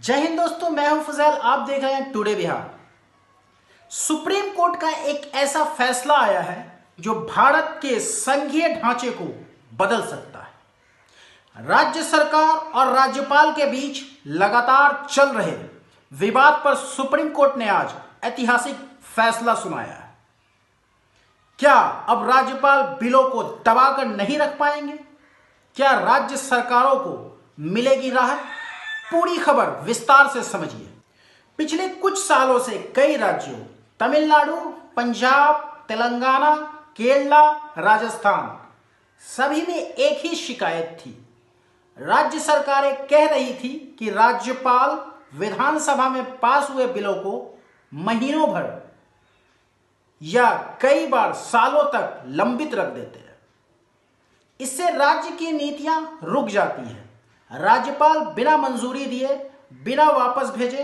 जय हिंद दोस्तों, मैं हूं फजैल। आप देख रहे हैं टुडे बिहार। सुप्रीम कोर्ट का एक ऐसा फैसला आया है जो भारत के संघीय ढांचे को बदल सकता है। राज्य सरकार और राज्यपाल के बीच लगातार चल रहे विवाद पर सुप्रीम कोर्ट ने आज ऐतिहासिक फैसला सुनाया है। क्या अब राज्यपाल बिलों को दबाकर नहीं रख पाएंगे? क्या राज्य सरकारों को मिलेगी राहत? पूरी खबर विस्तार से समझिए। पिछले कुछ सालों से कई राज्यों तमिलनाडु, पंजाब, तेलंगाना, केरला, राजस्थान सभी में एक ही शिकायत थी। राज्य सरकारें कह रही थी कि राज्यपाल विधानसभा में पास हुए बिलों को महीनों भर या कई बार सालों तक लंबित रख देते हैं। इससे राज्य की नीतियां रुक जाती हैं। राज्यपाल बिना मंजूरी दिए, बिना वापस भेजे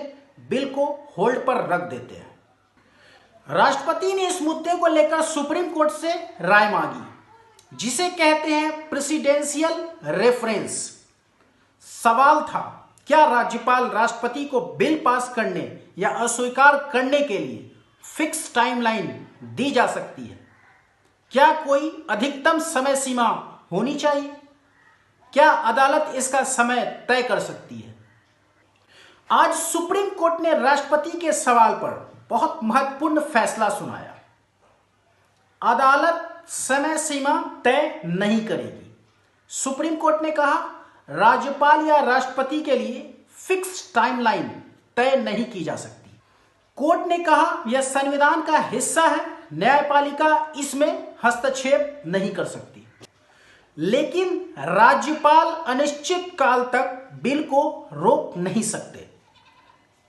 बिल को होल्ड पर रख देते हैं। राष्ट्रपति ने इस मुद्दे को लेकर सुप्रीम कोर्ट से राय मांगी, जिसे कहते हैं प्रेसिडेंशियल रेफरेंस। सवाल था, क्या राज्यपाल राष्ट्रपति को बिल पास करने या अस्वीकार करने के लिए फिक्स टाइमलाइन दी जा सकती है? क्या कोई अधिकतम समय सीमा होनी चाहिए? क्या अदालत इसका समय तय कर सकती है? आज सुप्रीम कोर्ट ने राष्ट्रपति के सवाल पर बहुत महत्वपूर्ण फैसला सुनाया। अदालत समय सीमा तय नहीं करेगी। सुप्रीम कोर्ट ने कहा, राज्यपाल या राष्ट्रपति के लिए फिक्स टाइमलाइन तय नहीं की जा सकती। कोर्ट ने कहा, यह संविधान का हिस्सा है, न्यायपालिका इसमें हस्तक्षेप नहीं कर सकती। लेकिन राज्यपाल अनिश्चित काल तक बिल को रोक नहीं सकते।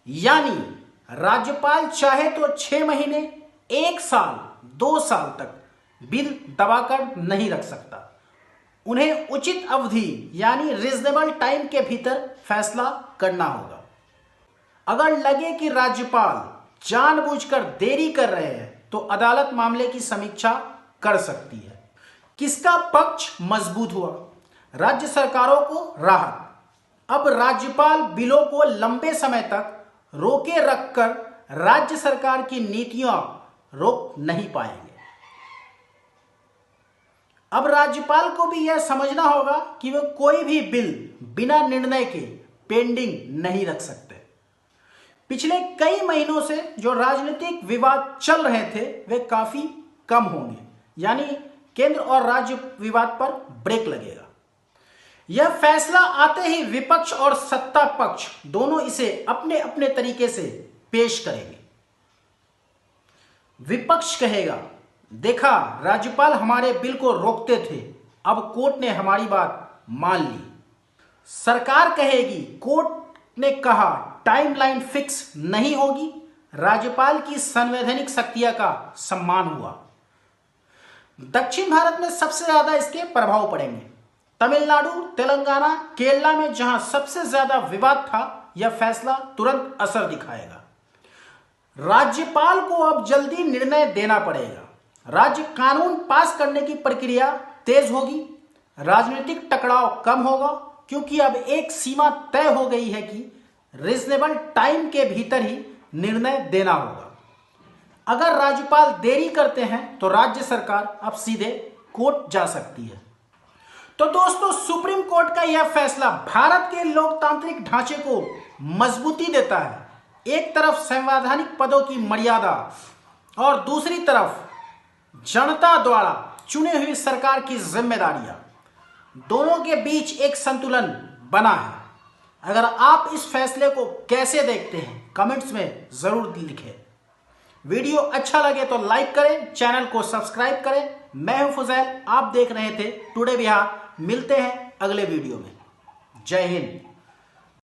यानी राज्यपाल चाहे तो 6 महीने, 1 साल, 2 साल तक बिल दबाकर नहीं रख सकता। उन्हें उचित अवधि यानी रीजनेबल टाइम के भीतर फैसला करना होगा। अगर लगे कि राज्यपाल जानबूझकर देरी कर रहे हैं तो अदालत मामले की समीक्षा कर सकती है। किसका पक्ष मजबूत हुआ? राज्य सरकारों को राहत। अब राज्यपाल बिलों को लंबे समय तक रोके रखकर राज्य सरकार की नीतियां रोक नहीं पाएंगे। अब राज्यपाल को भी यह समझना होगा कि वे कोई भी बिल बिना निर्णय के पेंडिंग नहीं रख सकते। पिछले कई महीनों से जो राजनीतिक विवाद चल रहे थे वे काफी कम होंगे, यानी केंद्र और राज्य विवाद पर ब्रेक लगेगा। यह फैसला आते ही विपक्ष और सत्ता पक्ष दोनों इसे अपने अपने तरीके से पेश करेंगे। विपक्ष कहेगा, देखा राज्यपाल हमारे बिल को रोकते थे, अब कोर्ट ने हमारी बात मान ली। सरकार कहेगी, कोर्ट ने कहा टाइमलाइन फिक्स नहीं होगी, राज्यपाल की संवैधानिक शक्तियां का सम्मान हुआ। दक्षिण भारत में सबसे ज्यादा इसके प्रभाव पड़ेंगे। तमिलनाडु, तेलंगाना, केरला में जहां सबसे ज्यादा विवाद था, यह फैसला तुरंत असर दिखाएगा। राज्यपाल को अब जल्दी निर्णय देना पड़ेगा। राज्य कानून पास करने की प्रक्रिया तेज होगी। राजनीतिक टकराव कम होगा, क्योंकि अब एक सीमा तय हो गई है कि रीजनेबल टाइम के भीतर ही निर्णय देना होगा। अगर राज्यपाल देरी करते हैं तो राज्य सरकार अब सीधे कोर्ट जा सकती है। तो दोस्तों, सुप्रीम कोर्ट का यह फैसला भारत के लोकतांत्रिक ढांचे को मजबूती देता है। एक तरफ संवैधानिक पदों की मर्यादा और दूसरी तरफ जनता द्वारा चुनी हुई सरकार की जिम्मेदारियां, दोनों के बीच एक संतुलन बना है। अगर आप इस फैसले को कैसे देखते हैं, कमेंट्स में जरूर लिखें। वीडियो अच्छा लगे तो लाइक करें, चैनल को सब्सक्राइब करें। मैं हूं फजैल, आप देख रहे थे टुडे बिहार। मिलते हैं अगले वीडियो में। जय हिंद।